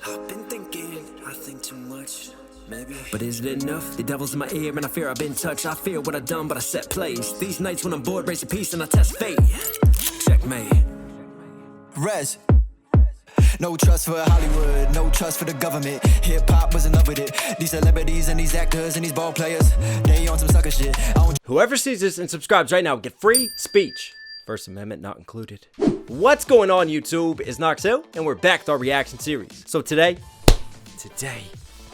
I've been thinking, I think too much, maybe. But is it enough? The devil's in my ear and I fear I've been touched. I fear what I've done, but I set plays. These nights when I'm bored, raise a piece and I test fate. Checkmate. Rez. No trust for Hollywood, no trust for the government. Hip-hop was in love with it. These celebrities and these actors and these ball players, they on some sucker shit. Whoever sees this and subscribes right now get free speech. First Amendment not included. What's going on, YouTube? It's Knox Hill, and we're back with our reaction series. So today,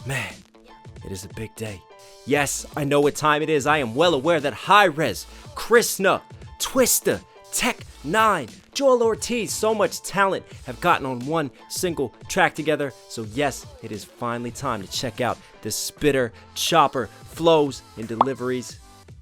man, it is a big day. Yes, I know what time it is. I am well aware that Hi-Rez, Krishna, Twista, N9ne, Joell Ortiz, so much talent have gotten on one single track together. So yes, it is finally time to check out the spitter, chopper, flows, and deliveries.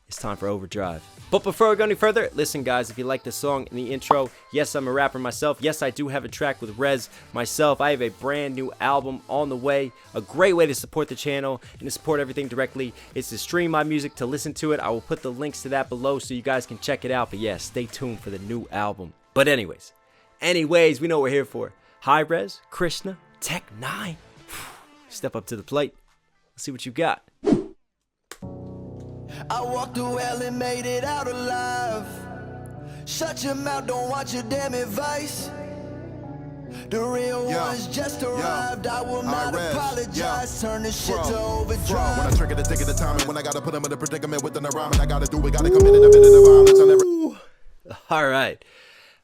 It's time for Overdrive. But before we go any further, listen guys, if you like the song and the intro, yes, I'm a rapper myself. Yes, I do have a track with Rez myself. I have a brand new album on the way. A great way to support the channel and to support everything directly is to stream my music, to listen to it. I will put the links to that below so you guys can check it out. But yeah, stay tuned for the new album. But anyways, we know what we're here for. Hi-Rez, Krishna, N9ne. Step up to the plate. Let's see what you got. I walked through hell and made it out alive. Shut your mouth, don't watch your damn advice. The real ones just arrived. I will not apologize. Turn this shit to overdrive. When I trigger the ticket of time, and when I gotta put them in a predicament with the rhyme, and I gotta do it, gotta commit a bit of violence. I never. All right.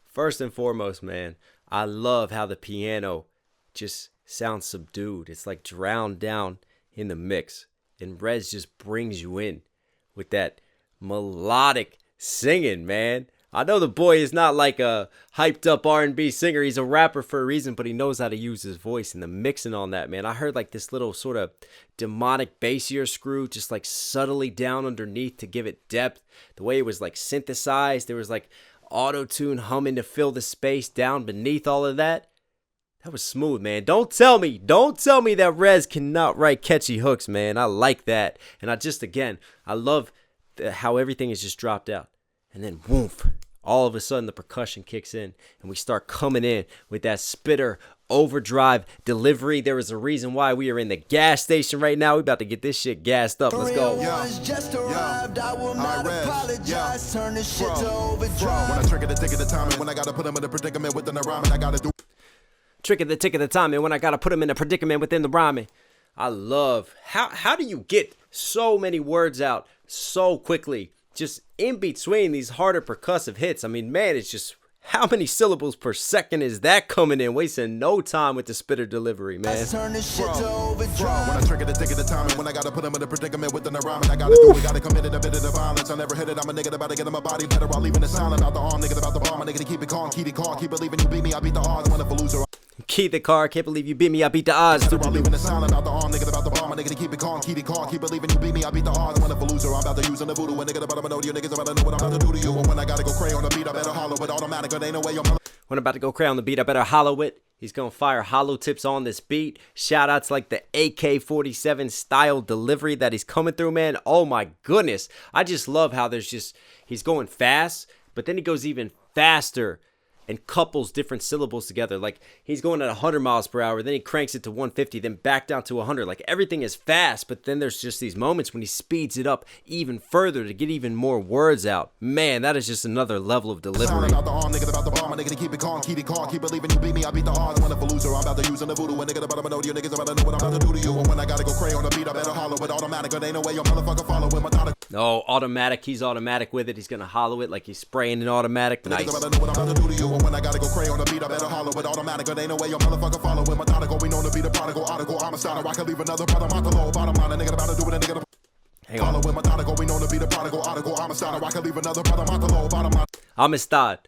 First and foremost, man, I love how the piano just sounds subdued. It's like drowned down in the mix, and Rez just brings you in with that melodic singing, man. I know the boy is not like a hyped up R&B singer. He's a rapper for a reason, but he knows how to use his voice and the mixing on that, man. I heard like this little sort of demonic bassier screw just like subtly down underneath to give it depth. The way it was like synthesized, there was like auto-tune humming to fill the space down beneath all of that. That was smooth, man. Don't tell me that Rez cannot write catchy hooks, man. I like that. And I love how everything is just dropped out. And then, woof, all of a sudden the percussion kicks in and we start coming in with that spitter overdrive delivery. There is a reason why we are in the gas station right now. We about to get this shit gassed up. Let's go. Just arrived. I will not apologize. Turn this shit to overdrive. When I trigger the ticket of time, and when I gotta put them in a predicament with the rhyme, and I gotta do. Trick of the tick of the time, and when I gotta put him in a predicament within the rhyming. I love how do you get so many words out so quickly just in between these harder percussive hits? I mean, man, it's just how many syllables per second is that coming in? Wasting no time with the spitter delivery, man. Turn this shit to overdrive. When I trigger the ticket of time, and when I gotta put him in a predicament with the rhyme, and I gotta do it, gotta commit a bit of violence. I never hit it. I'm a nigga about to get in my body better while leaving it silent out the arm. Nigga about the bomb, a nigga to keep it calm, keep it calm, keep believing you beat me. I beat the odds. I'm a loser. Keep the car, can't believe you beat me, I beat the odds. I'm leaving the silent out the arm, nigga about the bomb, nigga to keep it calm, keep it calm, keep believing you beat me, I beat the odds. I'm a loser, I'm about to use the voodoo, a nigga about to know you niggas about to know what I'm about to do to you. And when I gotta go cray on the beat, I better hollow it automatic, there ain't no way I'm when I'm about to go cray on the beat, I better hollow it. He's gonna fire hollow tips on this beat. Shout out to like the AK-47 style delivery that he's coming through, man. Oh my goodness. I just love how he's going fast, but then he goes even faster and couples different syllables together. Like he's going at 100 miles per hour, then he cranks it to 150, then back down to 100. Like everything is fast, but then there's just these moments when he speeds it up even further to get even more words out. Man, that is just another level of delivery. About the arm, nigga about the bomb, nigga to keep it calm, keep believing you beat me, I beat the odds. I'm a loser, I'm about to use the voodoo, a nigga about to know you niggas about to know what I'm about to do to you. And when I gotta go cray on the beat, I better hollow it automatic, there ain't no way your motherfucker follow with my No, automatic. He's automatic with it. He's gonna hollow it like he's spraying an automatic. Nice. When I gotta go cray on the beat, I better hollow it automatic. There ain't no way your motherfucker follow with methodical. We known to be the prodigal article. I'm a starter. I can leave another brother Montalo. Bottom line, a nigga about to do it. A nigga hang on. Follow with methodical. We known to be the prodigal article. I'm a starter. I can leave another brother Montalo. Bottom line. I'm a stud.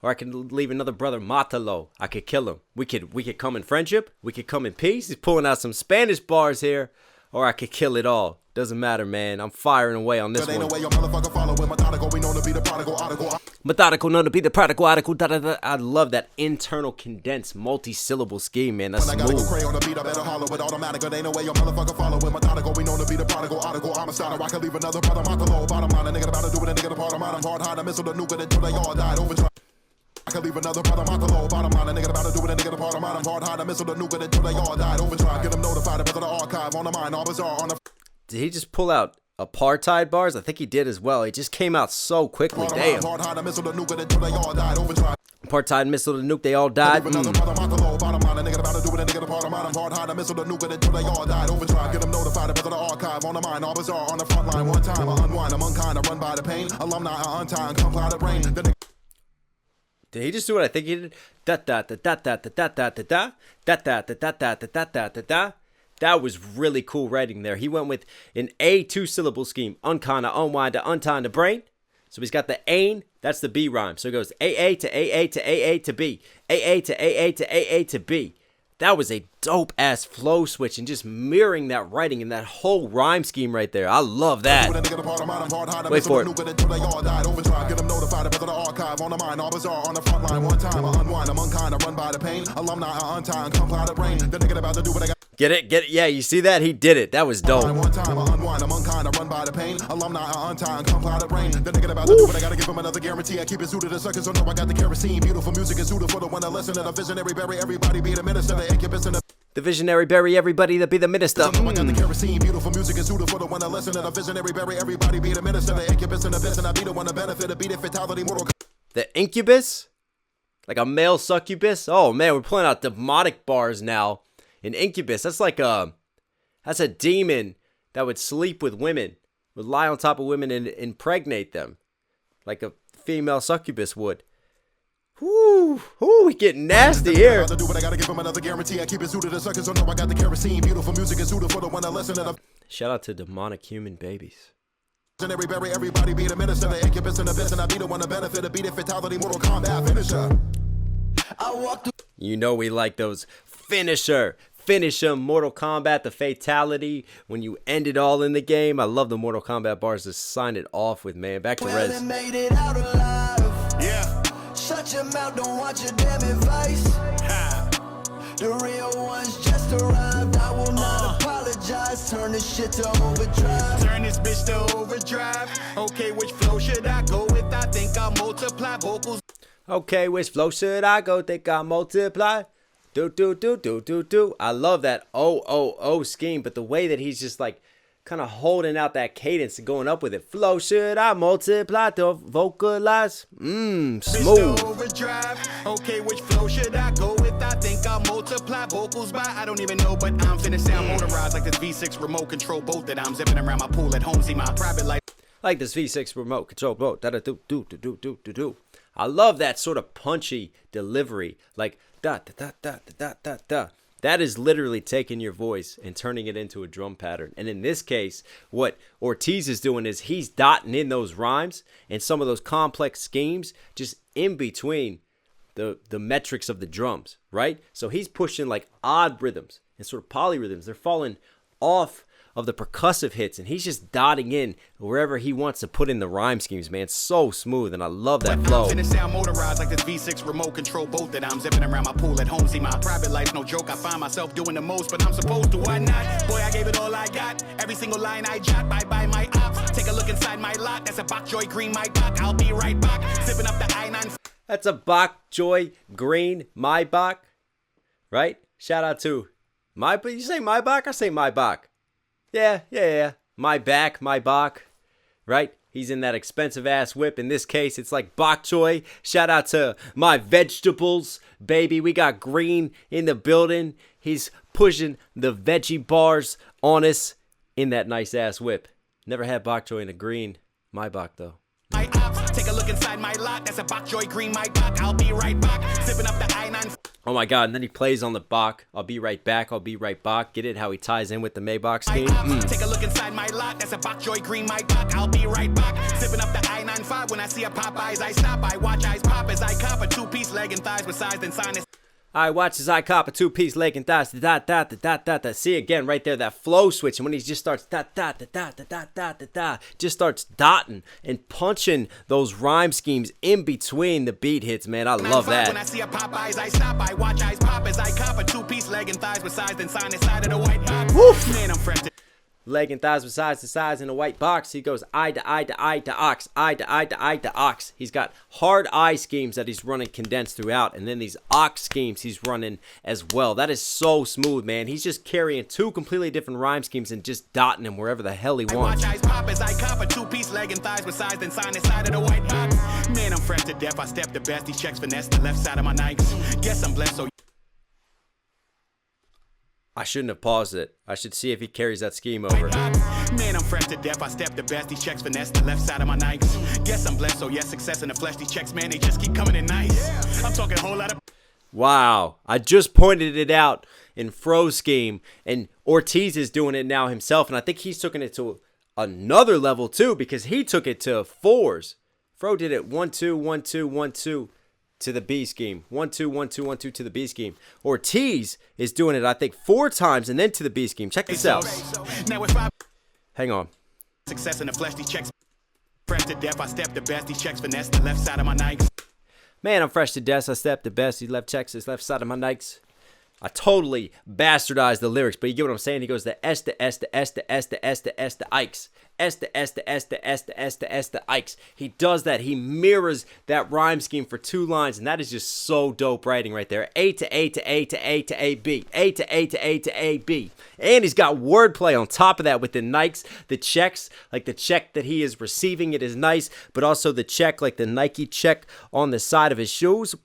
Or I can leave another brother Matalo. I could kill him. We could come in friendship. We could come in peace. He's pulling out some Spanish bars here. Or I could kill it all. Doesn't matter, man. I'm firing away on this one. Methodical, we known to be the prodigal article. Methodical, known to be the prodigal article. Da, da, da. I love that internal condensed multi-syllable scheme, man. That's smooth. When I gotta go cray on the beat, I better hollow it automatic. There ain't no way your motherfucker follow with methodical. We known to be the prodigal article. I'm a starter. I can leave another brother Montalo. Bottom line, a nigga about to do it. A nigga the part of mine. I'm hard, hard. I missile the nuke until they all died. Overdrive. I can leave another bottom out the low. Bottom line, a nigga about to do it, a nigga the part of mine. I'm hard, hide, I missile the nuke until they all died. Overdrive, get them notified about the archive on the mind, all bizarre on the. Did he just pull out apartheid bars? I think he did as well. He just came out so quickly. Damn. Hard, missile the nuke until they all died. Overdrive. Apartheid missile to nuke, they all died. Another bottom out the low. Bottom line, a nigga about to do it, a nigga the part of mine. I'm hard, hide, I missile the nuke until they all died. Overdrive, get them notified about the archive on the mind, all bizarre on the front line. One time, I unwind, I'm unkind, I run by the pain. Alumni, I untie and comply the brain. Did he just do what I think he did? Da da da da da da da da da da da da da da da da da da. That was really cool writing there. He went with an A two-syllable scheme. Unkind, unwind, untie the brain. So he's got the ain, that's the B rhyme. So it goes AA to AA to AA to B. AA to AA to AA to B. That was a dope-ass flow switch and just mirroring that writing and that whole rhyme scheme right there. I love that. Wait for it. Get them notified about the archive on the mind, all bizarre on the front line. One time, I unwind, I'm unkind, I run by the pain. Alumni, I untie and comply the brain. The nigga about to do what I got. Get it? Get it? Yeah, you see that? He did it. That was dope. One time, I unwind, I'm unkind, I run by the pain. Alumni, I untie and comply the brain. The nigga about to do what I gotta give him another guarantee. I keep it suited to suckers, so know I got the kerosene. Beautiful music is suited for the one that listen to the visionary bury everybody be the minister, the incubus and the visionary bury everybody to be the minister. I got the kerosene. Beautiful music is suited for the one that listen to the visionary bury everybody be the minister, the incubus and the best, and I be the one to benefit, to be the fatality mortal. The incubus? Like a male succubus? Oh man, we're pulling out demonic bars now. An incubus, that's like that's a demon that would sleep with women, would lie on top of women and impregnate them, like a female succubus would. Whoo, we get nasty here. I gotta give him another guarantee. I keep it suited to suckers, so know I got the kerosene. Beautiful music is suited for the one that listen to the. Shout out to demonic human babies. Everybody be the minister, the incubus and the best, and I be the one to benefit, to be the fatality mortal combat finisher. You know we like those finisher, Mortal Kombat, the fatality, when you end it all in the game. I love the Mortal Kombat bars to sign it off with, man. Back to Rez. Made it out alive. Yeah. Shut your mouth, don't want your damn advice. The real ones just arrived. I will not apologize. Turn this shit to overdrive. Turn this bitch to overdrive. Okay, which flow should I go with? I think I'll multiply vocals. Okay, which flow should I go? Think I'll multiply. Do. I love that O scheme, but the way that he's just like kind of holding out that cadence and going up with it. Flow should I multiply to vocalize? Smooth. Overdrive. Okay, which flow should I go with? I think I'll multiply vocals by. I don't even know, but I'm finna sound motorized like this V6 remote control boat that I'm zipping around my pool at home. See my private life. Like this V6 remote control boat. Do. I love that sort of punchy delivery. Like da. That is literally taking your voice and turning it into a drum pattern. And in this case, what Ortiz is doing is he's dotting in those rhymes and some of those complex schemes just in between the metrics of the drums, right? So he's pushing like odd rhythms and sort of polyrhythms. They're falling off of the percussive hits, and he's just dotting in wherever he wants to put in the rhyme schemes, man. It's so smooth, and I love that flow. I'm finna sound motorized like this V6 remote control boat that I'm zipping around my pool at home. See my private life, no joke. I find myself doing the most, but I'm supposed to. Why not? Boy, I gave it all I got. Every single line I jot. Bye my ops. Take a look inside my lot. That's a Bok Joy Green, my Bok. I'll be right back. Sipping up the I-9. That's a Bok Joy Green, my Bok. Right? Shout out to my. You say my Bok? I say my Bok. Yeah. My Bok, right? He's in that expensive ass whip. In this case, it's like bok choy. Shout out to my vegetables, baby. We got Green in the building. He's pushing the veggie bars on us in that nice ass whip. Never had bok choy in a Green, my Bok though. My ops, take a look inside my lot. That's a Bok Joy Green, my Bok. I'll be right back. Sipping up the I-9. Oh my God, and then he plays on the Bok. I'll be right back. I'll be right back. Get it? How he ties in with the Maybach scheme? Take a look inside my lot. That's a Bok Joy Green, my Bok. I'll be right back. Sipping up the I-95. When I see a Popeyes, I stop. I watch eyes pop as I cop a two-piece leg and thighs with size and sinus. I watch as I cop a two-piece leg and thighs. See again right there, that flow switch. And when he just starts just starts dotting and punching those rhyme schemes in between the beat hits, man. I love that. When I see a Popeyes, I stop. I watch eyes pop as I cop a two-piece leg and thighs with size and sinus side of the white box. Man, I'm frantic. leg and thighs with sides to sides in a white box. He goes eye to eye to eye to ox, eye to eye to eye to ox. He's got hard eye schemes that he's running condensed throughout, and then these ox schemes he's running as well. That is so smooth, man. He's just carrying two completely different rhyme schemes and just dotting them wherever the hell he wants. Watch eyes pop as I cop a two-piece leg and thighs with sides then sign inside of the white box. Man, I'm fresh to death. I step the best. These checks finesse the left side of my Nikes. Guess I'm blessed, so I shouldn't have paused it. I should see if he carries that scheme over. man, I'm fresh to death. I step the best. These checks finesse the left side of my Nikes. Guess I'm blessed, so yes, success in the flesh. These checks, man, they just keep coming in nice. I'm talking a whole lot of. Wow, I just pointed it out in Fro's scheme, and Ortiz is doing it now himself, and I think he's taking it to another level too, because he took it to fours. Fro did it 1 2 1 2 1 2 to the B scheme, 1 2 1 2 1 2 to the B scheme. Ortiz is doing it, I think, 4 times and then to the B scheme. Check this out. Now if I Hang on. success in the flesh, these checks fresh to death. I step the best. These checks finesse the left side of my Nikes. Man, I'm fresh to death. I step the best. He left checks his left side of my Nikes. I totally bastardized the lyrics, but you get what I'm saying? He goes the S to S to S to S to S to S to Ikes. S to S to S to S to S to S to Ikes. He does that. He mirrors that rhyme scheme for 2 lines, and that is just so dope writing right there. A to A to A to A to A B. A to A to A to A B. And he's got wordplay on top of that with the Nikes, the checks, like the check that he is receiving, it is nice, but also the check, like the Nike check on the side of his shoes.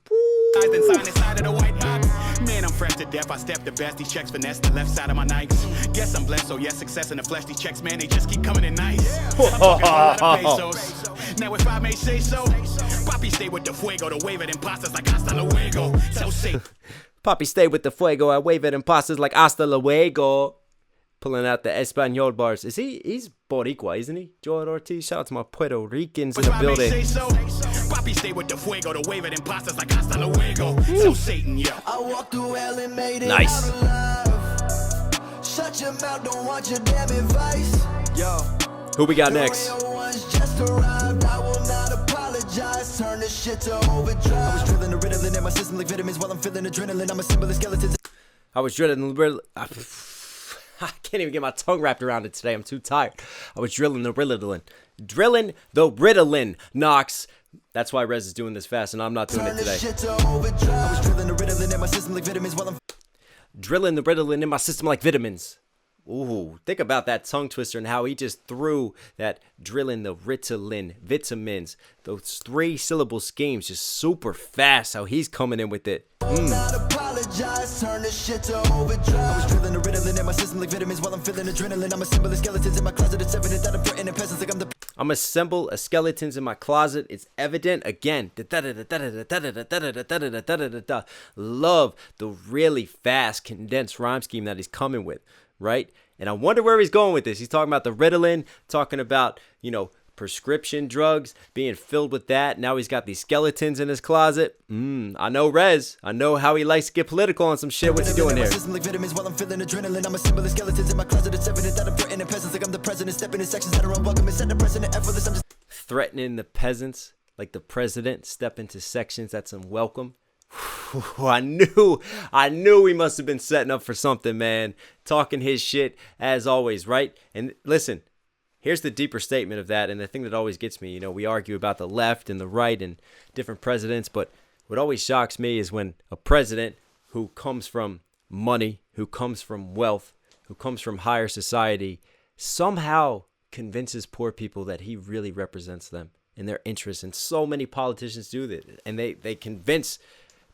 Inside of the white box. Man, I'm fresh to death. I step the best. These checks finesse the left side of my Nikes. Guess I'm blessed, so yes, success in the flesh. These checks, man, they just keep coming in nice. I'm talking a lot of pesos. Now, if I may say so, Papi stay with the fuego to wave at imposters like hasta luego. So safe. Papi stay with the fuego. I wave at imposters like hasta luego. Pulling out the Espanol bars. He's Boricua, isn't he? Joell Ortiz. Shout out to my Puerto Ricans in the building. Papi stay with the fuego to wave at imposters like hasta luego. So Satan, yo. I walked through hell and made it Nice. out alive. Shut your mouth, don't want your damn advice. Yo. Who we got next? The real ones just arrived. I will not apologize. Turn this shit to overdrive. I was drilling the Ritalin in my system like vitamins while I'm feeling adrenaline. I'm a symbol of skeletons. I was drilling. I can't even get my tongue wrapped around it today. I'm too tired. I was drilling the Ritalin. Drilling the Ritalin, Knox. That's why Rez is doing this fast, and I'm not doing it today. I was drilling the Ritalin in my system like vitamins while I'm Drilling the Ritalin in my system like vitamins. Ooh, think about that tongue twister and how he just threw that drilling the Ritalin, vitamins, those 3-syllable schemes just super fast, how he's coming in with it. not apologize. Turn this shit to overdrive. I was drilling the Ritalin in my system like vitamins while I'm feeling adrenaline. I'm a symbol of skeletons in my closet. It's evident that I'm threatening the peasants like I'm the I'm assemble a skeletons in my closet. It's evident again. Love the really fast condensed rhyme scheme that he's coming with, right? And I wonder where he's going with this. He's talking about the Ritalin, talking about, prescription drugs, being filled with that. Now he's got these skeletons in his closet. I know Rez. I know how he likes to get political on some shit. What's he doing here? like vitamins while I'm feeling adrenaline. I'm a symbol of skeletons in my closet. It's evident that I'm threatening peasants like I'm the president. Stepping in sections that are unwelcome and set the precedent effortless. I'm just Threatening the peasants like the president. Step into sections that's unwelcome. I knew he must have been setting up for something, man. Talking his shit as always, right? And listen, here's the deeper statement of that, and the thing that always gets me. We argue about the left and the right and different presidents, but what always shocks me is when a president who comes from money, who comes from wealth, who comes from higher society, somehow convinces poor people that he really represents them and their interests. And so many politicians do that, and they convince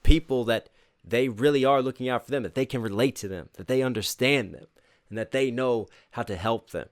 people that they really are looking out for them, that they can relate to them, that they understand them, and that they know how to help them.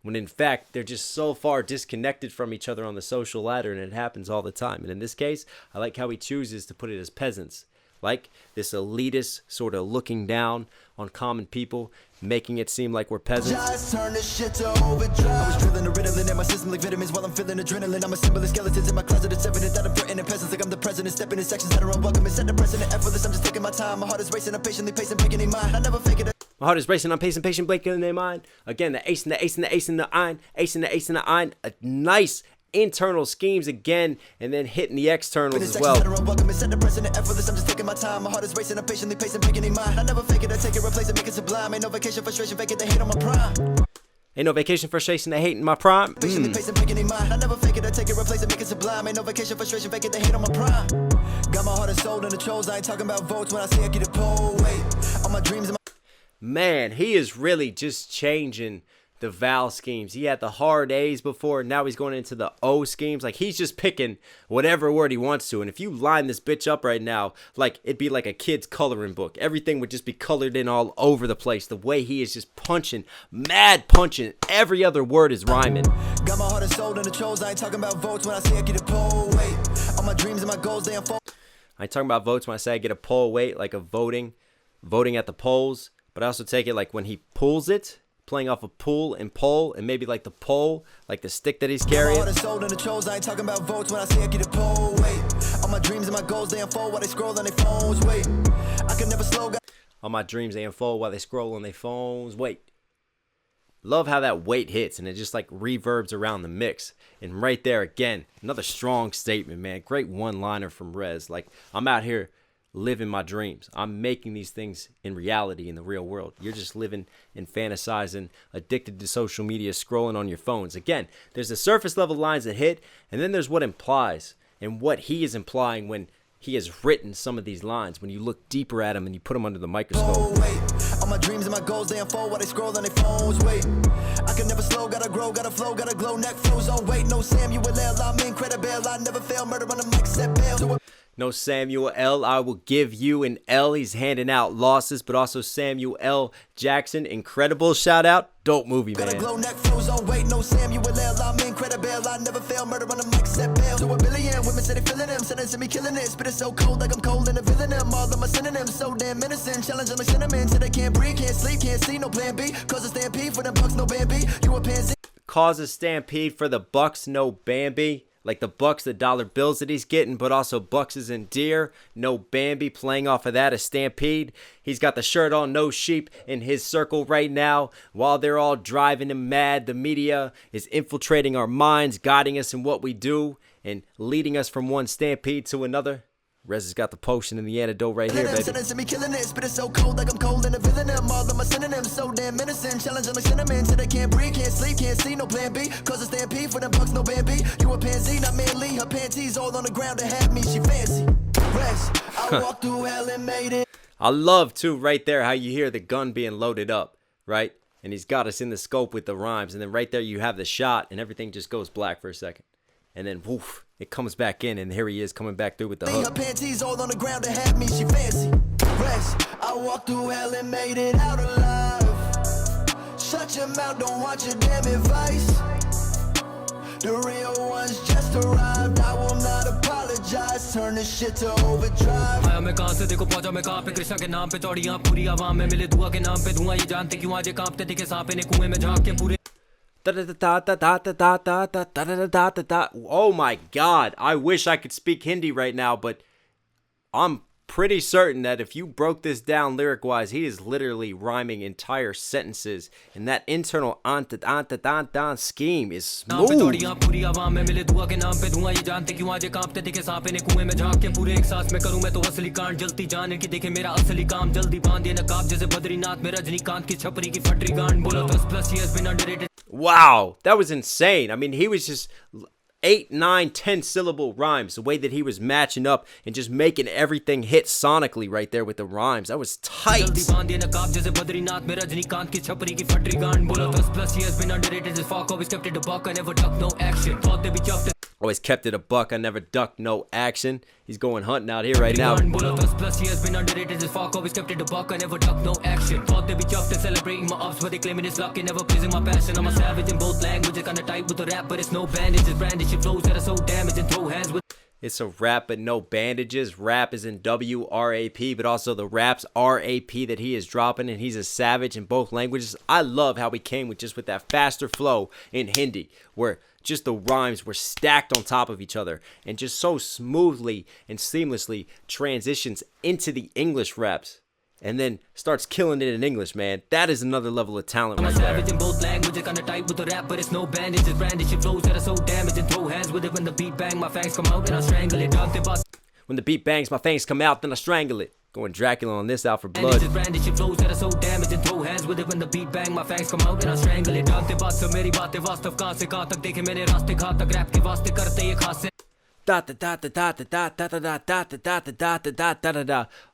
When in fact, they're just so far disconnected from each other on the social ladder, and it happens all the time. And in this case, I like how he chooses to put it as peasants. Like this elitist sort of looking down on common people, making it seem like we're peasants. turn this shit to overdrive. I was drilling the Ritalin in my system like vitamins while I'm feeling adrenaline. I'm a symbol of skeletons in my closet. It's evident that I'm threatening peasants like I'm the president. Stepping in sections that are unwelcome and set the precedent effortless. I'm just taking my time. My heart is racing. I'm patiently pacing, picking in mind. I never fake it. My heart is racing, I'm pacing, patient, blinking in their mind. Again, the ace and the ace and the ace and the ein, ace and the ace and the ein. A nice internal schemes again, and then hitting the externals as well. I'm just taking my time. My heart is racing. I'm patiently pacing, picking in mind. I never fake it. I take it, replace it, make it sublime. Ain't no vacation, frustration, fake it. They hate on my prime. Ain't no vacation, frustration, they hate in my prime. Patiently pacing, picking in mind. I never fake it, I take it, replace it, make it sublime. Ain't no vacation, frustration, fake it, they hate on my prime. Got my heart and soul in the trolls. I ain't talking about votes when I say I get a poll. Wait, all my dreams and my... Man, he is really just changing the vowel schemes. He had the hard A's before, now he's going into the O schemes. Like, he's just picking whatever word he wants to. And if you line this bitch up right now, like, it'd be like a kid's coloring book. Everything would just be colored in all over the place. The way he is just punching, mad punching. Every other word is rhyming. Got my heart and soul in the trolls. I ain't talking about votes when I say I get a poll. Wait, all my dreams and my goals, they unfold. I ain't talking about votes when I say I get a poll. Wait, like a voting at the polls. But I also take it like when he pulls it, playing off a pull and pole, and maybe like the pole, like the stick that he's carrying. I ain't talking about votes when I say I get a poll. Wait, all my dreams and my goals, they unfold while they scroll on their phones. Wait, I can never slow. All my dreams, they unfold while they scroll on their phones. Wait. Love how that weight hits and it just like reverbs around the mix. And right there again, another strong statement, man. Great one-liner from Rez. Like, I'm out here living my dreams. I'm making these things in reality in the real world. You're just living and fantasizing, addicted to social media, scrolling on your phones. Again, there's the surface level lines that hit, and then there's what implies and what he is implying when he has written some of these lines. When you look deeper at them and you put them under the microscope. Oh, wait. All my dreams and my goals, they unfold while they scroll on their phones. Wait, I can never slow, gotta grow, gotta flow, gotta glow, neck flows on. Wait, no Samuel L, I'm incredible. I never fail, murder on the mic, set bail. No Samuel L, I will give you an L. He's handing out losses, but also Samuel L. Jackson, incredible. Shout out, dope movie, man. Glow, neck flows on. Wait, no Samuel L, I'm incredible. I never fail, murder on the mic, set bail. To a billion women say they feeling him, sentencing me killing it. Spit it so cold like I'm cold in a villain. All of my synonyms so damn innocent. Challenging like cinnamon, so they can't breathe, can't sleep, can't see, no plan B. Cause a stampede for the Bucks, no Bambi. You a pansy. Cause a stampede for the Bucks, no Bambi. Like the Bucks, the dollar bills that he's getting, but also Bucks and deer. No Bambi, playing off of that, a stampede. He's got the shirt on, no sheep in his circle right now. While they're all driving him mad, the media is infiltrating our minds, guiding us in what we do, and leading us from one stampede to another. Rez has got the potion and the antidote right here, baby. Me killing it, spit it so cold like I'm cold in a villain. All of my synonyms so damn innocent. Challenging like cinnamon, so they can't breathe, can't sleep, can't see, no plan B. Cause a stampede for them Bucks, no Bambi. You a pansy, not manly. Her panties all on the ground to have me, she fancy. Rez, I walked through hell and made it. I love too right there how you hear the gun being loaded up, right? And he's got us in the scope with the rhymes, and then right there you have the shot and everything just goes black for a second. And then woof, it comes back in, and here he is coming back through with the hook. Her panties all on the ground to have me, she fancy. Rez, I walked through hell and made it out alive. Shut your mouth, don't watch your damn advice. The real ones just arrived. I will not apologize. Turn this shit to overdrive. मैं कहां से देखो पहुंचा मैं कहां पे कृष्णा के नाम पे चौड़ियां पूरी आवाम में मिले दुआ के नाम पे धुआं ये जानते क्यों आज कांपते दिखे सांप ने कुएं में झांक के पूरे. Oh my God, I wish I could speak Hindi right now, but I'm pretty certain that if you broke this down lyric-wise, he is literally rhyming entire sentences, and that internal ant scheme is smooth. Wow, that was insane. I mean, he was just 8, 9, 10 syllable rhymes, the way that he was matching up and just making everything hit sonically right there with the rhymes. That was tight. Always kept it a buck, I never ducked no action. He's going hunting out here right now. Plus he has been underrated as fuck, always kept it a buck, I never ducked no action. Thought they be chuffed and celebrating my ups, but they claiming it's luck and never praising my passion. I'm a savage in both languages, kinda tight with the rap, but it's no bandages. Brandish it flows that are so damaged and throw hands with. It's a rap but no bandages. Rap is in W-R-A-P, but also the rap's R-A-P that he is dropping, and he's a savage in both languages. I love how he came with that faster flow in Hindi, where just the rhymes were stacked on top of each other and just so smoothly and seamlessly transitions into the English raps and then starts killing it in English, man. That is another level of talent right there. In both languages, kinda tight with the rap, but it's no bandages. Brandish it flows that are so damaged and throw hands with it. When the beat bang, my fangs come out and I strangle it. When the beat bangs, my fangs come out, then I strangle it. Going Dracula on this out for blood. Brandish it flows that are so damaged and throw hands with with it when the beat bang, my fangs come out and I strangle it. जानते बात से मेरी बातें वास्तव कहां से कहां तक देखे मैंने रास्ते घातक रैप के वास्ते करते ये खास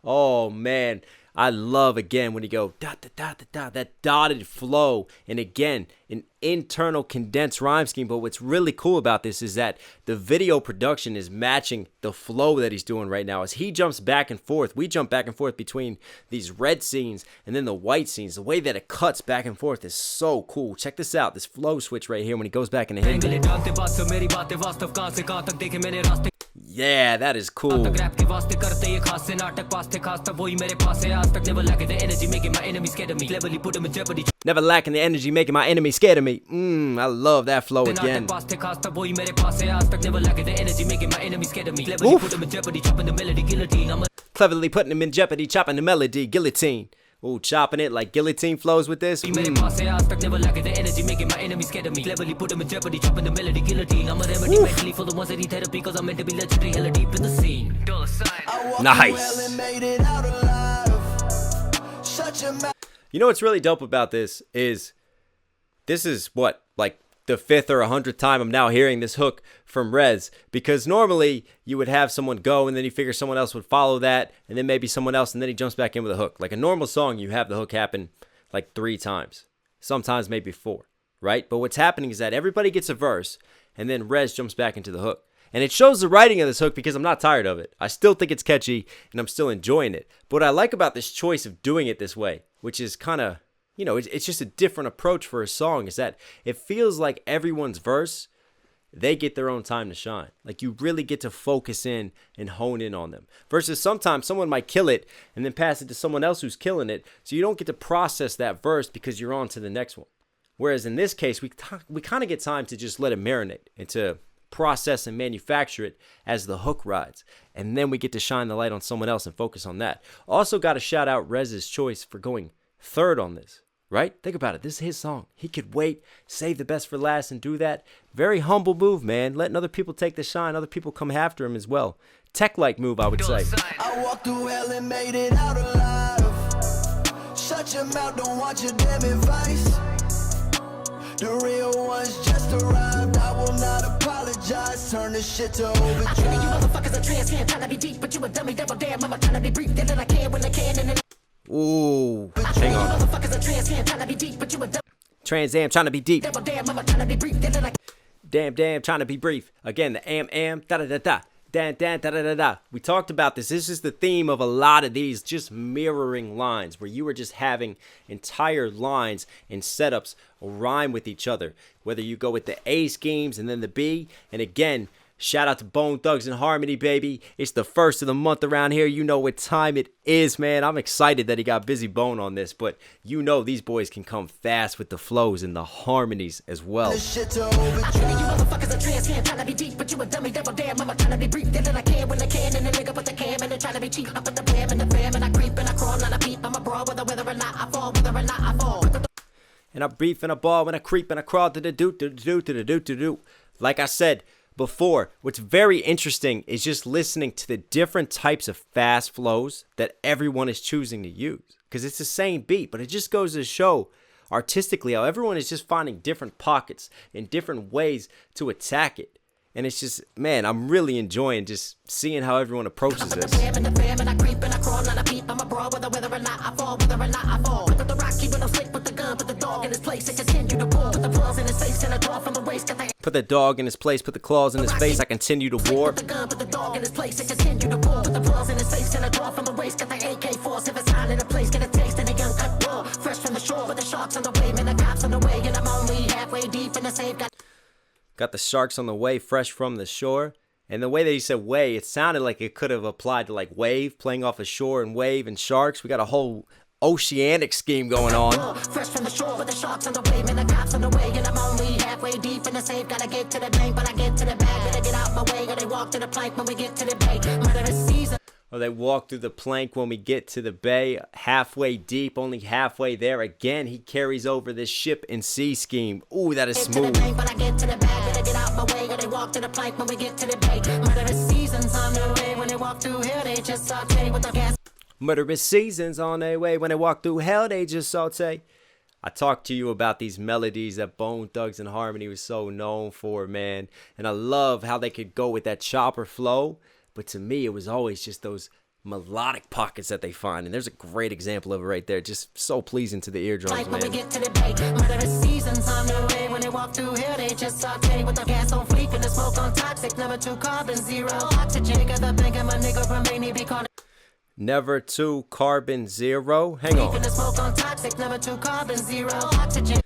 Oh man, I love again when you go that dotted flow, and again an internal condensed rhyme scheme. But what's really cool about this is that the video production is matching the flow that he's doing right now. As he jumps back and forth, we jump back and forth between these red scenes and then the white scenes. The way that it cuts back and forth is so cool. Check this out, this flow switch right here when he goes back into him. Yeah, that is cool. Never lacking the energy, making my enemy scared of me. I love that flow again. Cleverly putting him in jeopardy, chopping the melody, guillotine. Ooh, chopping it like guillotine flows with this. Nice. You know what's really dope about this is what, like the 5th or 100th time I'm now hearing this hook from Rez, because normally you would have someone go and then you figure someone else would follow that and then maybe someone else and then he jumps back in with a hook. Like a normal song, you have the hook happen like 3 times, sometimes maybe 4, right? But what's happening is that everybody gets a verse and then Rez jumps back into the hook. And it shows the writing of this hook because I'm not tired of it. I still think it's catchy and I'm still enjoying it. But what I like about this choice of doing it this way, which is kind of, you know, it's just a different approach for a song, is that it feels like everyone's verse, they get their own time to shine. Like you really get to focus in and hone in on them. Versus sometimes someone might kill it and then pass it to someone else who's killing it. So you don't get to process that verse because you're on to the next one. Whereas in this case, we kind of get time to just let it marinate and to process and manufacture it as the hook rides. And then we get to shine the light on someone else and focus on that. Also got to shout out Rez's choice for going 3rd on this. Right? Think about it. This is his song. He could wait, save the best for last, and do that. Very humble move, man. Letting other people take the shine. Other people come after him as well. Tech-like move, I would say. I walked through hell and made it out alive. Shut your mouth, don't want your damn advice. The real ones just arrived. I will not apologize. Turn this shit to overdrive. I think you motherfuckers are trans, can't trying to be deep, but you a dummy, devil damn. I'm trying to be brief, then I can when I can, and then Ooh, hang on. Trans Am trying to be deep. Damn, trying to be brief. Again, the am, da-da-da-da. Dan, da-da-da-da. We talked about this. This is the theme of a lot of these just mirroring lines where you are just having entire lines and setups rhyme with each other. Whether you go with the A schemes and then the B. And again, shout out to Bone Thugs and Harmony, baby. It's the 1st of the month around here. You know what time it is, man. I'm excited that he got Bizzy Bone on this, but you know these boys can come fast with the flows and the harmonies as well. And I brief and I ball when I creep and I crawl to the do. Like I said before, what's very interesting is just listening to the different types of fast flows that everyone is choosing to use. Because it's the same beat, but it just goes to show artistically how everyone is just finding different pockets and different ways to attack it. And it's just, man, I'm really enjoying just seeing how everyone approaches this. Put the dog in his place, put the claws in his face, I continue to war. Put the dog in his place, and continue to war. Put the claws in his face, and I draw from the waist. Got the AK-4, if it's hot in a place, get a taste, and a young cut raw. Fresh from the shore, with the sharks on the way, man, the cops on the way, and I'm only halfway deep in the safe. Got the sharks on the way, fresh from the shore. And the way that he said way, it sounded like it could have applied to like wave, playing off a shore and wave and sharks. We got a whole oceanic scheme going on. Fresh from the shore with the sharks on the way, man, the cops on the way, and I'm only halfway deep in the safe. Gotta get to the bank, but I get to the bag, better get out my way, or they walk to the plank when we get to the bay. Murderous season. Or they walk through the plank when we get to the bay. Halfway deep, only halfway there. Again, he carries over this ship and sea scheme. Ooh, that is smooth. But I get to the bag, better get out my way, or they walk to the plank when we get to the bay. Murderous seasons on their way, when they walk through here, they just saute with the gas. Murderous seasons on their way, when they walk through hell, they just saute. I talked to you about these melodies that Bone Thugs and Harmony was so known for, man. And I love how they could go with that chopper flow. But to me, it was always just those melodic pockets that they find. And there's a great example of it right there. Just so pleasing to the eardrums, man. When we get to the bay, murderous seasons on the way. When they walk through here, they just saute with the gas on fleek and the smoke on toxic. Never 2 carbon, 0 oxygen. Got the bank and my nigga Romania be calling. Never 2 carbon 0. Hang on. The smoke on toxic. Never 2 carbon, 0 oxygen.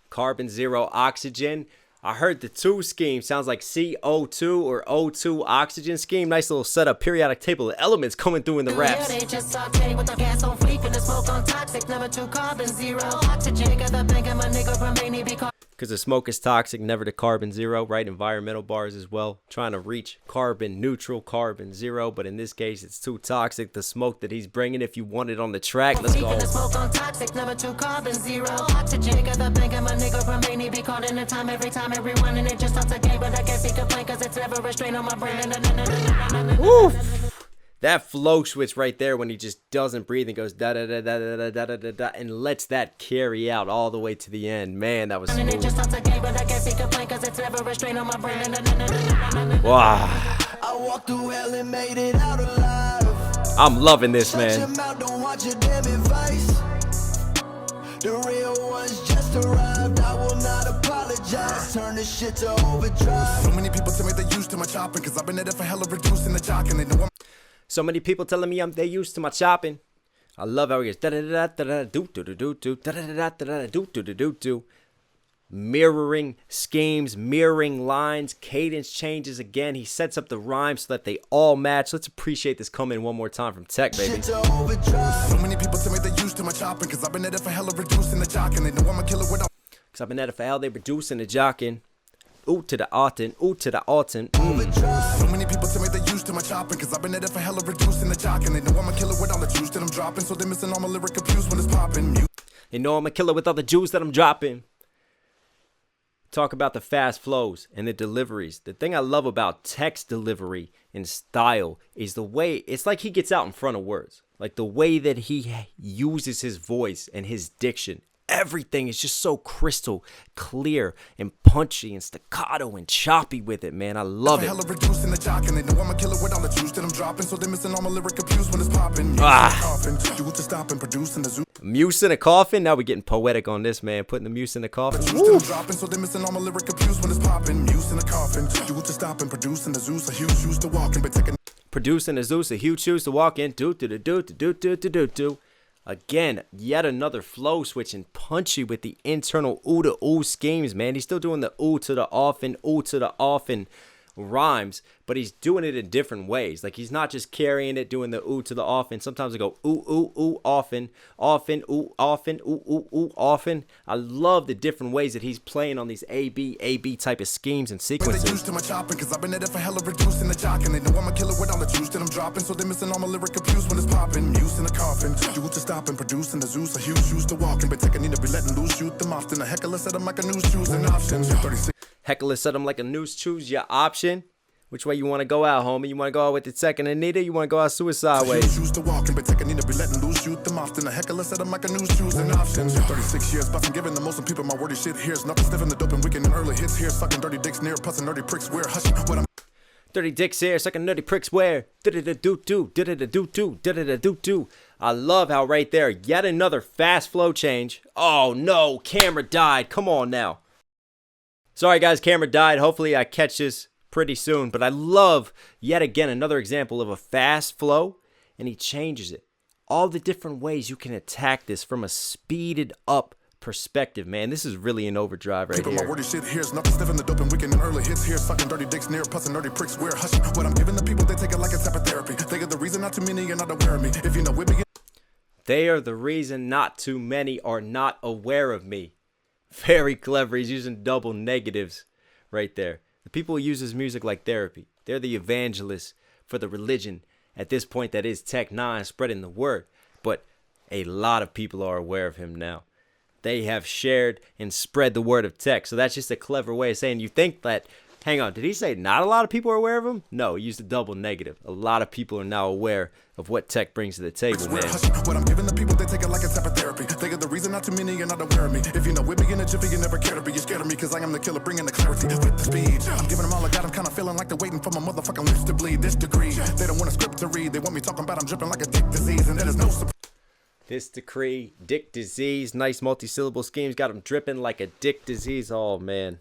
Carbon 0 oxygen. I heard the 2 scheme sounds like CO2 or O2 oxygen scheme. Nice little setup. Periodic table of elements coming through in the raps. They just saute with the gas on fleek and the smoke on toxic. Never 2 carbon, 0 oxygen. Got the bank and my nigga Romania be calling. Because the smoke is toxic, never to carbon 0, right? Environmental bars as well. Trying to reach carbon neutral, carbon 0. But in this case, it's too toxic. The smoke that he's bringing, if you want it on the track, let's go. The smoke on toxic, never 2 carbon, 0 oxygen. Got the bank and my nigga Romania be calling the time every time, everyone. And it just starts a game, but I guess he complain because it's never a strain on my brain. Woo! That flow switch right there when he just doesn't breathe and goes da da da da da da da da da and lets that carry out all the way to the end. Man, that was smooth. Wow. I walked through hell and made it out alive. I'm loving this, Shut man. your mouth, don't watch your damn advice. The real ones just arrived. I will not apologize. Turn this shit to overdrive. So many people tell me they used to my chopping, cause I've been at it for hella reducing the jock, and they know I'm. So many people telling me they used to my chopping. I love how he goes da da da da da do do do do do da da da da da do do do do do. Mirroring schemes, mirroring lines, cadence changes again. He sets up the rhymes so that they all match. Let's appreciate this coming one more time from Tech, baby. Shit to overdrive. So many people tell me they used to my chopping, cause I've been at it for hella reducing the jock, and they know I'm a killer without. Cause I've been at it for hell, they reducing the jocking. Ooh to the autumn, ooh to the autumn. So many people tell me they used to my chopping, cause I've been at it for hella reducing the jock, and they know I'm a killer with all the juice that I'm dropping, so they missing all my lyric abuse when it's popping. They know I'm a killer with all the juice that I'm dropping. Talk about the fast flows and the deliveries. The thing I love about text delivery and style is the way, it's like he gets out in front of words. Like the way that he uses his voice and his diction. Everything is just so crystal clear and punchy and staccato and choppy with it, man. I love it. Hella reducing the jock, and they know I'm a killer with all the juice that I'm dropping, so they missing all my lyric abuse when it's popping. You to stop and producing the zoo. Muse in a coffin. Now we're getting poetic on this, man. Putting the muse in the coffin. Woo. Dropping, so they missing all my lyric abuse when it's popping. Muse in a coffin. You to stop and producing the Zeus, a huge shoes to walk in, but taking. Producing the Zeus, a huge shoes to walk in. Do do do do do do do do do. Again, yet another flow switch and punchy with the internal ooh to ooh schemes, man. He's still doing the ooh to the often rhymes, but he's doing it in different ways. Like he's not just carrying it, doing the ooh to the often. Sometimes I go ooh, ooh, ooh, often, ooh, often, ooh, ooh, ooh, often. I love the different ways that he's playing on these A-B type of schemes and sequences. They used to my chopping, cause I've been at it for hella reducing the jock, and they know I'm a killer with all the juice that I'm dropping, so they missing all my lyric abuse when it's popping. Muse in a coffin. You to stop and producing the Zeus, a huge shoes to walk in, but taking need to be letting loose, shoot them often. A heckler said I'm like a news, choose an option. 36. Heckler said I'm like a noose, choose your option. Which way you want to go out, homie? You want to go out with the second Anita? You want to go out suicide ways? Choose to walk in, but taking need to be letting loose, shoot them often. A heckler said I'm like a news, choose an option. 36 years, busting, giving the most of people my wordy shit. Here's nothing sniffing the dope and weekend and early hits here. Sucking dirty dicks near, pussing dirty pricks where hushing what I'm. Dirty dicks here, sucking dirty pricks where. Do. I love how right there, yet another fast flow change. Oh no, camera died. Come on now. Sorry guys, camera died. Hopefully I catch this pretty soon. But I love, yet again, another example of a fast flow. And he changes it. All the different ways you can attack this from a speeded up perspective, man. This is really an overdrive right here. My wordy shit here's nothing sniffing the dope and weekend and early hits here. Sucking dirty dicks near, pussing dirty pricks where hushing what I'm giving the people, they take it like a type of therapy. They are the reason not too many are not aware of me. If you know with me. They are the reason not too many are not aware of me. Very clever. He's using double negatives right there. The people who use his music like therapy. They're the evangelists for the religion at this point that is N9ne, spreading the word. But a lot of people are aware of him now. They have shared and spread the word of Tech. So that's just a clever way of saying you think that Hang on, did he say not a lot of people are aware of him? No, he used a double negative. A lot of people are now aware of what Tech brings to the table, man. What I'm giving the people, they take it like a type of therapy. They get the reason not too many are not aware of me. If you know we begin a jiffy, you never care to be. You're scared of me, cause I am the killer, bringing the clarity with the speed. I'm giving them all I got, I'm kinda feeling like they're waiting for my motherfucking lips to bleed. This degree, they don't want a script to read. They want me talking about I'm dripping like a dick disease, and that is no surprise. This decree, dick disease, nice multi-syllable schemes, got him dripping like a dick disease. Oh, man.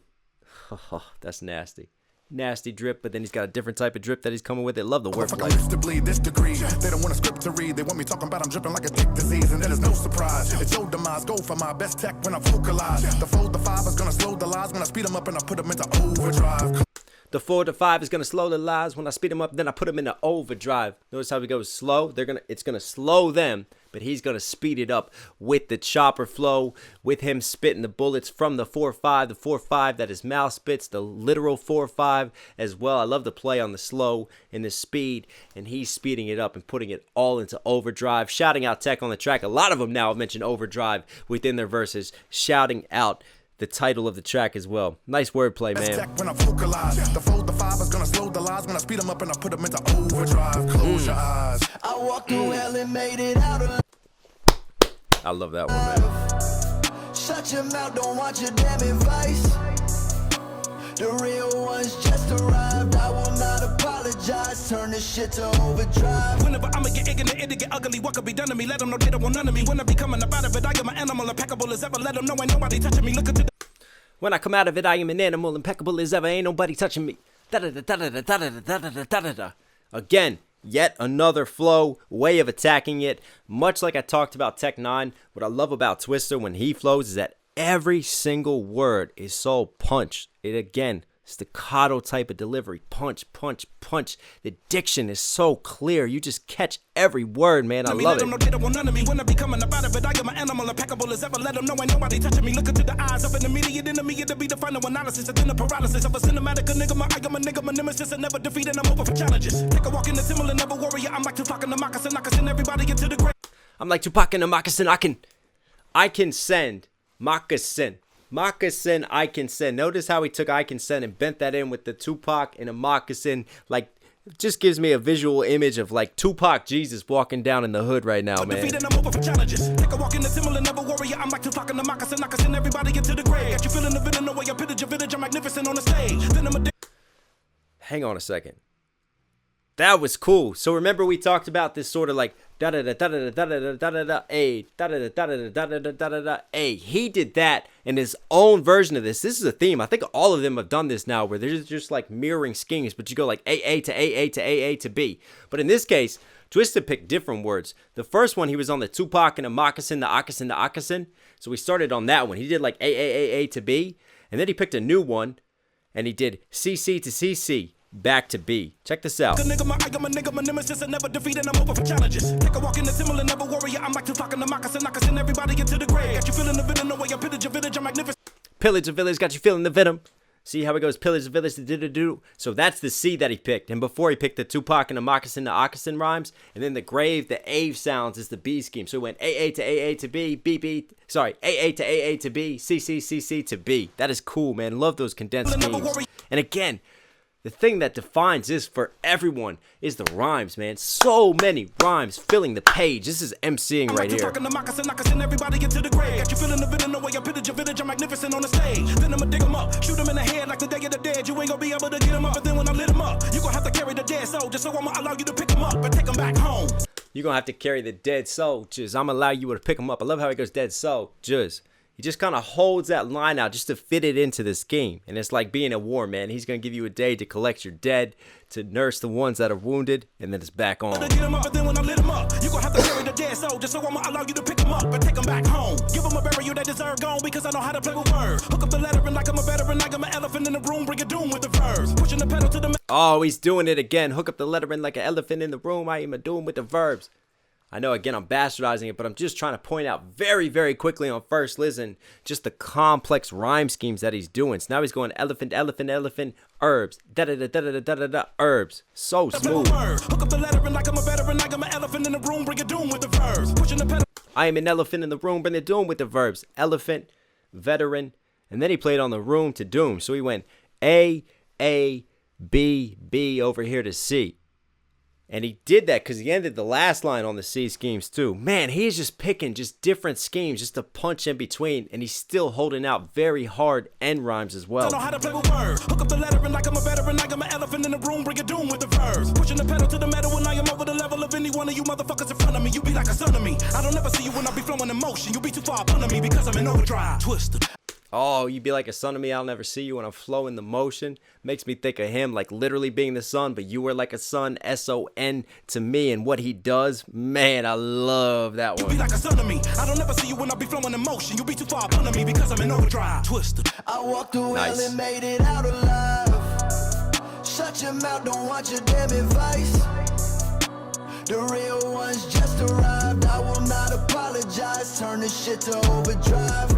That's nasty. Nasty drip, but then he's got a different type of drip that he's coming with it. Love the wordplay. To bleed this degree. They don't want a script to read. They want me talking about I'm dripping like a dick disease, and that is no surprise. It's your demise. Go for my best tech when I vocalize. The 4 to 5 is gonna slow the lies when I speed them up and I put them into overdrive. The 4 to 5 is gonna slow the lies when I speed them up. Then I put them into overdrive. Notice how he goes slow. It's gonna slow them, but he's gonna speed it up with the chopper flow, with him spitting the bullets from the 4-5, the 4-5 that his mouth spits, the literal 4-5 as well. I love the play on the slow and the speed, and he's speeding it up and putting it all into overdrive. Shouting out Tech on the track. A lot of them now have mentioned overdrive within their verses, shouting out the title of the track as well. Nice wordplay, man. When I vocalize, the 4 to 5 is gonna slow the lies when I speed them up and I put them into overdrive. Close your eyes. I walked through hell and made it out alive. I love that one, man. Shut your mouth, don't want your damn advice. The real ones just arrived. I will not apologize. Turn this shit to overdrive. Whenever I'ma get ignorant, it'll get ugly. What could be done to me? Let them know they don't want none of me. When I be coming up out of it, I am an animal, impeccable as ever. Let them know ain't nobody touching me. Look into the... When I come out of it, I am an animal, impeccable as ever. Ain't nobody touching me. Da-da-da-da-da-da-da-da-da-da-da. Again, yet another flow, way of attacking it. Much like I talked about Tech N9ne, what I love about Twista when he flows is that every single word is so punched. It again, staccato type of delivery. Punch, punch, punch. The diction is so clear. You just catch every word, man. I love it. They don't want none of me. When I be coming up out of it, I am an animal, impeccable as ever. Let them know ain't nobody touching me. Look into the eyes of an immediate enemy. It'll be the final analysis. It's in the paralysis of a cinematic enigma. I am a nigga, my nemesis, and never defeated. I'm over for challenges. Take a walk in the Timberland, never warrior. I'm like Tupac in the moccasin. I can send everybody into the grave. I'm like Tupac in the moccasin. I can send moccasin. Moccasin, I can send. Notice how he took I can send and bent that in with the Tupac and a moccasin. Like, just gives me a visual image of like Tupac Jesus walking down in the hood right now, man. I'm over for challenges. Take a walk in the Timberland, never warrior. I'm like Tupac in the moccasin. I can send everybody into the grave. Got you feeling the villain, the way I pillage your village. I'm magnificent on the stage. Then I'm a Hang on a second. That was cool. So remember we talked about this sort of like da da da da da da da da da da a da da da da da da da da da da a. He did that in his own version of this. This is a theme. I think all of them have done this now, where they're just like mirroring schemes, but you go like AA to AA to AA to B. But in this case, Twista picked different words. The first one, he was on the Tupac and the moccasin, the occasin, the occasin. So we started on that one. He did like AAAA to B, and then he picked a new one, and he did CC to CC. Back to B. Check this out. I am a nigga, my nemesis, and never defeated. I'm over for challenges. Take a walk in the Timberland, never warrior. I'm like Tupac in the moccasin. I can send everybody into the grave. Got you feeling the villain, the way I pillage your village. I'm magnificent. Pillage a village, got you feeling the venom. See how it goes? Pillage the village, do. So that's the C that he picked. And before he picked the Tupac and the moccasin, the occasin rhymes. And then the grave, the A sounds is the B scheme. So he went AA to AA to B, AA to AA to B, CC to B. That is cool, man. Love those condensed schemes. And again, the thing that defines this for everyone is the rhymes, man. So many rhymes filling the page. This is MCing right here. Everybody into the grave. Got you feeling the villain, the way I pillage your village. I'm magnificent on the stage. Then I'ma dig 'em up, shoot 'em in the head like the Day of the Dead. You ain't gonna be able to get 'em up, but then when I lit 'em up, you gonna have to carry the dead soul. Just so I'ma allow you to pick 'em up and take 'em back home. You're gonna have to carry the dead soul. Just I'm allow you to pick 'em up. I love how he goes dead soul. Just. He just kind of holds that line out just to fit it into this game. And it's like being at war, man. He's going to give you a day to collect your dead, to nurse the ones that are wounded, and then it's back on. Get 'em up, but then when I lit 'em up, you gon' have to carry the dead soul. Just so I'ma allow you to pick 'em up and take 'em back home. Give 'em a burial they deserve gone because I know how to play with words. Hook up the lettering like I'm a veteran, like I'm an elephant in the room, bring it doom with the verbs. Pushing the pedal to the... Oh, he's doing it again. Hook up the lettering like an elephant in the room. I am a doom with the verbs. I know, again, I'm bastardizing it, but I'm just trying to point out very, very quickly on first listen just the complex rhyme schemes that he's doing. So now he's going elephant, elephant, elephant, herbs, da-da-da-da-da-da-da-da, herbs. So smooth. Hook up the lettering like I'm a veteran, like I'm an elephant in the room, bring it doom with the verbs. Pushing the pedal. I am an elephant in the room, bring it doom with the verbs. Elephant, veteran, and then he played on the room to doom. So he went A, A, B, B over here to C. And he did that because he ended the last line on the C schemes too. Man, he's just picking just different schemes just to punch in between. And he's still holding out very hard end rhymes as well. I know how to play with words. Hook up the lettering like I'm a veteran, like I'm an elephant in the room, bring it doom with the verbs. Pushing the pedal to the metal when I am over the level of any one of you motherfuckers in front of me. You be like a son of me. I don't ever see you when I be flowing in motion. You be too far under me because I'm in overdrive. Twista. Oh, you be like a son of me, I'll never see you when I'm flowing the motion. Makes me think of him like literally being the sun, but you were like a son, S-O-N to me, and what he does, man, I love that one. You be like a son of me. I don't ever see you when I be flowing in motion. You be too far under me because I'm in overdrive. Twista. I walked through hell and made it out alive. Shut your mouth, don't want your damn advice. The real ones just arrived. I will not apologize. Turn this shit to overdrive.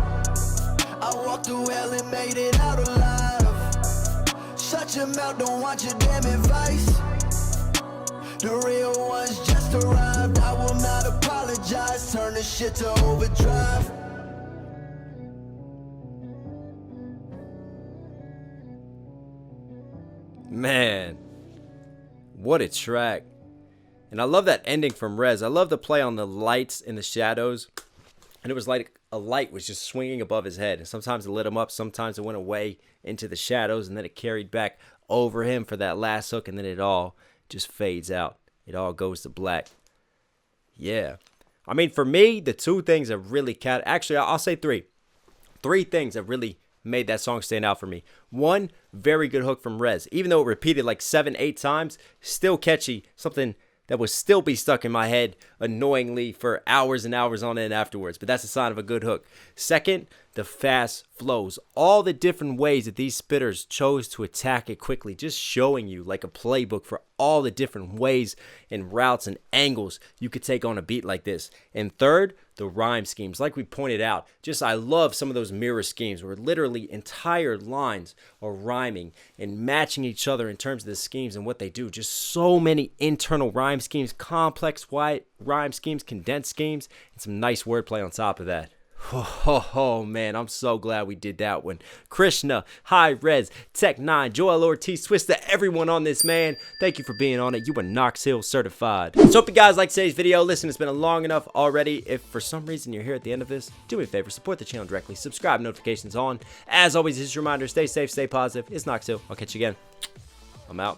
I walked through hell and made it out alive. Shut your mouth, don't want your damn advice. The real ones just arrived. I will not apologize. Turn this shit to overdrive. Man, what a track. And I love that ending from Rez. I love the play on the lights and the shadows. And it was like a light was just swinging above his head. And sometimes it lit him up. Sometimes it went away into the shadows. And then it carried back over him for that last hook. And then it all just fades out. It all goes to black. Yeah. I mean, for me, the two things that really actually, I'll say three. Three things that really made that song stand out for me. One, very good hook from Rez. Even though it repeated like 7-8 times, still catchy. Something that would still be stuck in my head annoyingly for hours and hours on end afterwards. But that's a sign of a good hook. Second, the fast flows. All the different ways that these spitters chose to attack it quickly. Just showing you like a playbook for all the different ways and routes and angles you could take on a beat like this. And third, the rhyme schemes. Like we pointed out, I love some of those mirror schemes where literally entire lines are rhyming and matching each other in terms of the schemes and what they do. Just so many internal rhyme schemes, complex rhyme schemes, condensed schemes, and some nice wordplay on top of that. Oh, man, I'm so glad we did that one. Krishna, Hi-Rez, N9ne, Joell Ortiz, Twista, everyone on this, man. Thank you for being on it. You are Knox Hill certified. So hope you guys liked today's video. Listen, it's been long enough already. If for some reason you're here at the end of this, do me a favor, support the channel directly. Subscribe, notifications on. As always, just a reminder, stay safe, stay positive. It's Knox Hill. I'll catch you again. I'm out.